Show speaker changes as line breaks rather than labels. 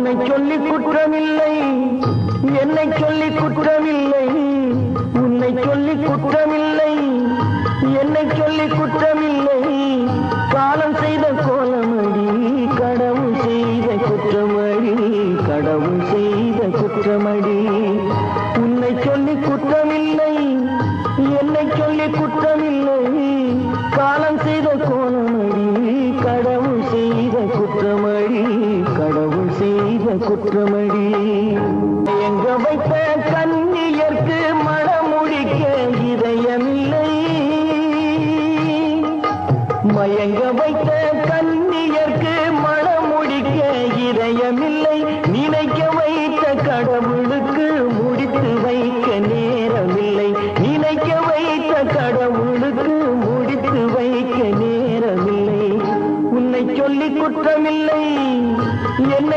உன்னை சொல்லி குற்றமில்லை, என்னை சொல்லி குற்றமில்லை, உன்னை சொல்லி குற்றமில்லை, என்னை சொல்லி குற்றமில்லை. காலம் செய்த கோலமடி, கடவுள் செய்த குற்றமடி, கடவுள் செய்த குற்றமடி. உன்னை சொல்லி குற்றமில்லை, என்னை சொல்லி குற்றமில்லை, காலம் செய்த கோலமடி, கடவுள் செய்த குற்றமடி, கடவுள் செய்த குற்றமடி. எங்க வைத்த கண்ணியர்க்கு மனமுடிக்க இதயமில்லை, மயங்க வைத்த கண்ணியர்க்கு மனமுடிக்க இதயமில்லை. நினைக்க வைத்த கடவுளுக்கு முடித்து வைக்க நேரமில்லை, நினைக்க வைத்த கடவுளுக்கு முடித்து வைக்க நேரமில்லை. உன்னை சொல்லி குற்றமில்லை, என்னை